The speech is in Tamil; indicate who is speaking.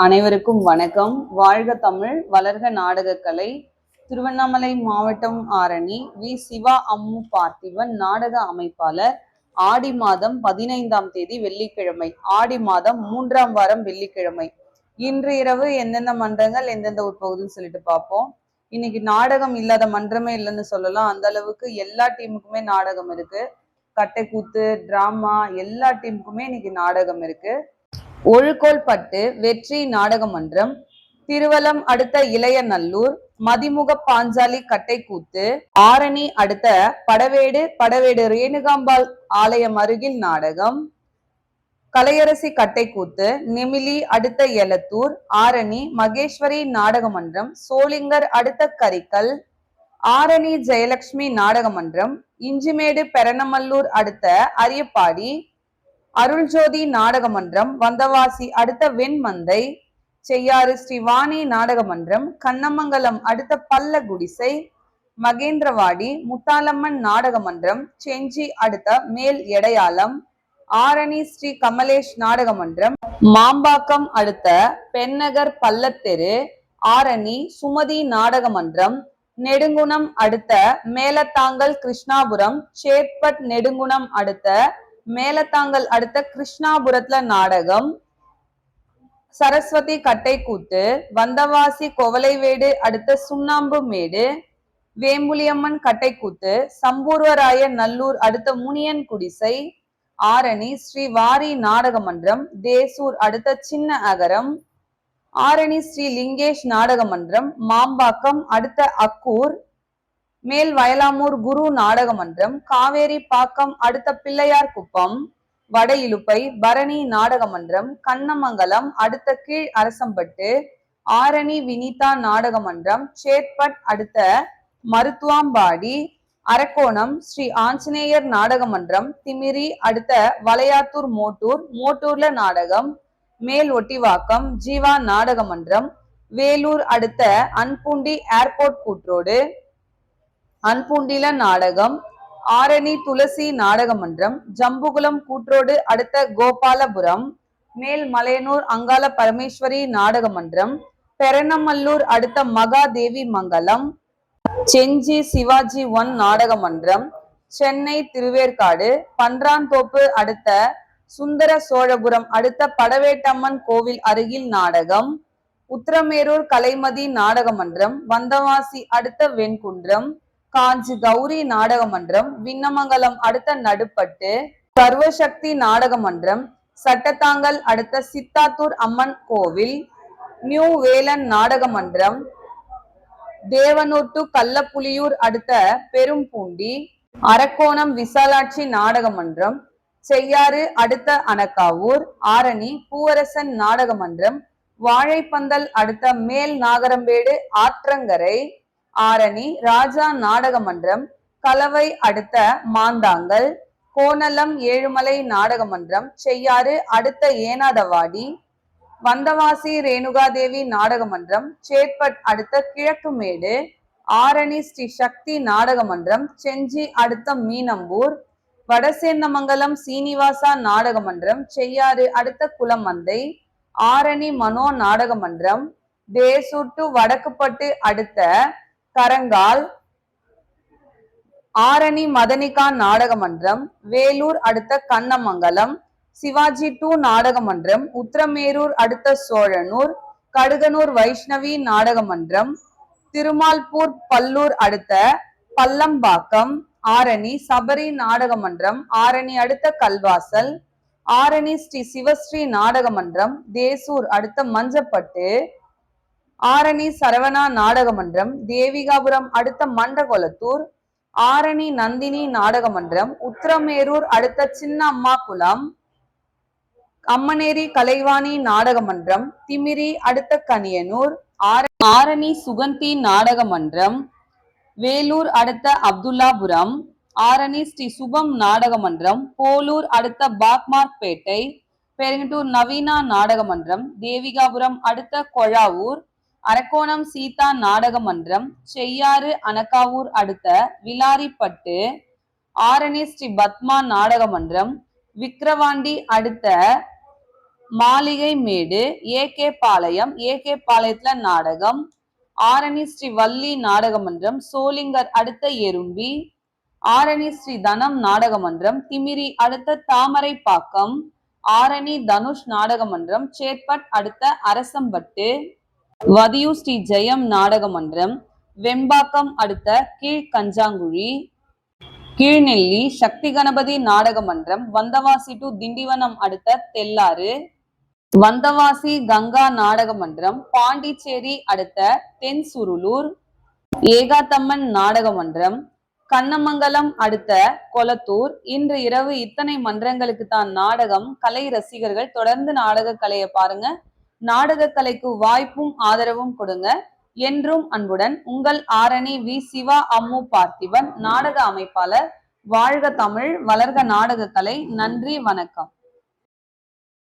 Speaker 1: அனைவருக்கும் வணக்கம். வாழ்க தமிழ், வளர்க நாடகக்கலை. திருவண்ணாமலை மாவட்டம் ஆரணி வி. சிவா அம்மு பார்த்திபன் நாடக அமைப்பாளர். ஆடி மாதம் 15ஆம் தேதி வெள்ளிக்கிழமை, ஆடி மாதம் 3ஆம் வாரம் வெள்ளிக்கிழமை. இன்று இரவு எந்தெந்த மன்றங்கள் எந்தெந்த உட்பகுதின்னு சொல்லிட்டு பார்ப்போம். இன்னைக்கு நாடகம் இல்லாத மன்றமே இல்லைன்னு சொல்லலாம். அந்த அளவுக்கு எல்லா டீமுக்குமே நாடகம் இருக்கு. கட்டைக்கூத்து, டிராமா எல்லா டீமுக்குமே இன்னைக்கு நாடகம் இருக்கு. ஒழுகோல்பட்டு வெற்றி நாடக மன்றம், திருவலம் அடுத்த இளையநல்லூர் மதிமுக பாஞ்சாலி கட்டைக்கூத்து, ஆரணி அடுத்த படவேடு ரேணுகாம்பாள் ஆலயம் அருகில் நாடகம், கலையரசி கட்டைக்கூத்து நெமிலி அடுத்த எலத்தூர் ஆரணி மகேஸ்வரி நாடக மன்றம், சோளிங்கர் அடுத்த கரிக்கல் ஆரணி ஜெயலட்சுமி நாடக மன்றம், இஞ்சிமேடு பெரணமல்லூர் அடுத்த அரியப்பாடி அருள்ஜோதி நாடக மன்றம், வந்தவாசி அடுத்த வெண்மந்தை, செய்யாறு ஸ்ரீவாணி நாடக மன்றம், கண்ணமங்கலம் அடுத்த பல்ல குடிசை, மகேந்திரவாடி முத்தாலம்மன் நாடக மன்றம், செஞ்சி அடுத்த மேல் எடையாளம், ஆரணி ஸ்ரீ கமலேஷ் நாடக மன்றம், மாம்பாக்கம் அடுத்த பெண்ணகர் பள்ளத்தெரு ஆரணி சுமதி நாடக மன்றம், நெடுங்குணம் அடுத்த மேலத்தாங்கல் கிருஷ்ணாபுரம் சேட்பட் நெடுங்குணம் அடுத்த மேலத்தாங்கல் அடுத்த கிருஷ்ணாபுரத்துல நாடகம், சரஸ்வதி கட்டைக்கூத்து வந்தவாசி கொவலைவேடு அடுத்த சுண்ணாம்பு மேடு, வேம்புலியம்மன் கட்டைக்கூத்து சம்பூர்வராய நல்லூர் அடுத்த முனியன் குடிசை, ஆரணி ஸ்ரீ வாரி நாடக மன்றம் தேசூர் அடுத்த சின்ன அகரம், ஆரணி ஸ்ரீ லிங்கேஷ் நாடக மன்றம் மாம்பாக்கம் அடுத்த அக்கூர், மேல் வயலாமூர் குரு நாடக மன்றம் காவேரி பாக்கம் அடுத்த பிள்ளையார் குப்பம், வட இலுப்பை பரணி நாடக மன்றம் கண்ணமங்கலம் அடுத்த கீழ் அரசம்பட்டு, ஆரணி வினிதா நாடக மன்றம் சேட்பட் அடுத்த மருத்துவாம்பாடி, அரக்கோணம் ஸ்ரீ ஆஞ்சநேயர் நாடக மன்றம் திமிரி அடுத்த வளையாத்தூர் மோட்டூர்ல நாடகம், மேல் ஒட்டிவாக்கம் ஜீவா நாடக மன்றம், வேலூர் அடுத்த அன்பூண்டி ஏர்போர்ட் கூட்ரோடு அன்பூண்டில நாடகம், ஆரணி துளசி நாடக மன்றம் ஜம்புகுளம் கூட்ரோடு அடுத்த கோபாலபுரம், மேல் மலையனூர் அங்காள பரமேஸ்வரி நாடக மன்றம், பெரணமல்லூர் அடுத்த மகாதேவி மங்கலம், செஞ்சி சிவாஜி 1 நாடக மன்றம், சென்னை திருவேற்காடு பன்றாந்தோப்பு அடுத்த சுந்தர சோழபுரம் அடுத்த படவேட்டம்மன் கோவில் அருகில் நாடகம், உத்திரமேரூர் கலைமதி நாடக மன்றம், வந்தவாசி அடுத்த வெண்குன்றம், காஞ்சி கௌரி நாடக மன்றம், விண்ணமங்கலம் அடுத்த நடுப்பட்டு, சர்வசக்தி நாடக மன்றம் சட்டத்தாங்கல் அடுத்த சித்தாத்தூர் அம்மன் கோவில், நியூ வேலன் நாடக மன்றம் தேவனூர் டு கள்ளப்புலியூர் அடுத்த பெரும்பூண்டி, அரக்கோணம் விசாலாட்சி நாடக மன்றம், செய்யாறு அடுத்த அனக்காவூர், ஆரணி பூவரசன் நாடக மன்றம், வாழைப்பந்தல் அடுத்த மேல் நாகரம்பேடு ஆற்றங்கரை, ஆரணி ராஜா நாடக மன்றம், கலவை அடுத்த மாந்தாங்கல், கோணலம் ஏழுமலை நாடக மன்றம், செய்யாறு அடுத்த ஏனாதவாடி, வந்தவாசி ரேணுகாதேவி நாடக மன்றம் சேட்பட் அடுத்த கிழக்குமேடு, ஆரணி ஸ்ரீ சக்தி நாடக மன்றம் செஞ்சி அடுத்த மீனம்பூர், வடசேந்தமங்கலம் சீனிவாசா நாடக மன்றம், செய்யாறு அடுத்த குளமந்தை, ஆரணி மனோ நாடக மன்றம், தேசூர் டு வடக்குப்பட்டு அடுத்த கரங்கால், ஆரணி மதனிகா நாடக மன்றம், வேலூர் அடுத்த கண்ணமங்கலம், சிவாஜி 2 நாடக மன்றம், உத்திரமேரூர் அடுத்த சோழனூர், கடுகனூர் வைஷ்ணவி நாடக மன்றம், திருமால்பூர் பல்லூர் அடுத்த பல்லம்பாக்கம், ஆரணி சபரி நாடக மன்றம், ஆரணி அடுத்த கல்வாசல், ஆரணி ஸ்ரீ சிவஸ்ரீ நாடக மன்றம் தேசூர் அடுத்த மஞ்சப்பட்டு, ஆரணி சரவணா நாடக மன்றம் தேவிகாபுரம் அடுத்த மண்டகொளத்தூர், ஆரணி நந்தினி நாடக மன்றம் உத்திரமேரூர் அடுத்த சின்ன அம்மாக்குளம், அம்மனேரி கலைவாணி நாடக மன்றம் திமிரி அடுத்த கனியனூர், ஆரணி சுகந்தி நாடக மன்றம் வேலூர் அடுத்த அப்துல்லாபுரம், ஆரணி ஸ்ரீ சுபம் நாடக மன்றம் போலூர் அடுத்த பாக்மார்பேட்டை, பெருங்கட்டூர் நவீனா நாடக மன்றம் தேவிகாபுரம் அடுத்த கொழாவூர், அரக்கோணம் சீதா நாடக மன்றம் செய்யாறு அனக்காவூர் அடுத்த விலாரிப்பட்டு, ஆரணி ஸ்ரீ பத்மா நாடக மன்றம் விக்கிரவாண்டி அடுத்த மாளிகை மேடு, ஏ.கே. பாளையம், ஏ.கே. பாளையத்துல நாடகம். ஆரணி ஸ்ரீ வள்ளி நாடகமன்றம், சோளிங்கர் அடுத்த எறும்பி. ஆரணி ஸ்ரீ தனம் நாடகமன்றம், திமிரி அடுத்த தாமரைப்பாக்கம். ஆரணி தனுஷ் நாடகமன்றம், சேத்பட் அடுத்த அரசம்பட்டு. வதியூர் ஸ்ரீ ஜெயம் நாடகமன்றம், வெம்பாக்கம் அடுத்த கீழ்கஞ்சாங்குழி. கீழ்நெல்லி சக்தி கணபதி நாடகமன்றம், வந்தவாசி டு திண்டிவனம் அடுத்த தெல்லாறு. வந்தவாசி கங்கா நாடகமன்றம், பாண்டிச்சேரி அடுத்த தென்சுருளூர். ஏகாத்தம்மன் நாடகமன்றம், கண்ணமங்கலம் அடுத்த கொளத்தூர். இன்று இரவு இத்தனை மன்றங்களுக்கு தான் நாடகம். கலை ரசிகர்கள் தொடர்ந்து நாடக கலையை பாருங்க. நாடக கலைக்கு வாய்ப்பும் ஆதரவும் கொடுங்க. என்றும் அன்புடன் உங்கள் ஆரணி வி. சிவா அம்மு பார்த்திபன், நாடக அமைப்பாளர். வாழ்க தமிழ், வளர்க நாடக கலை. நன்றி, வணக்கம்.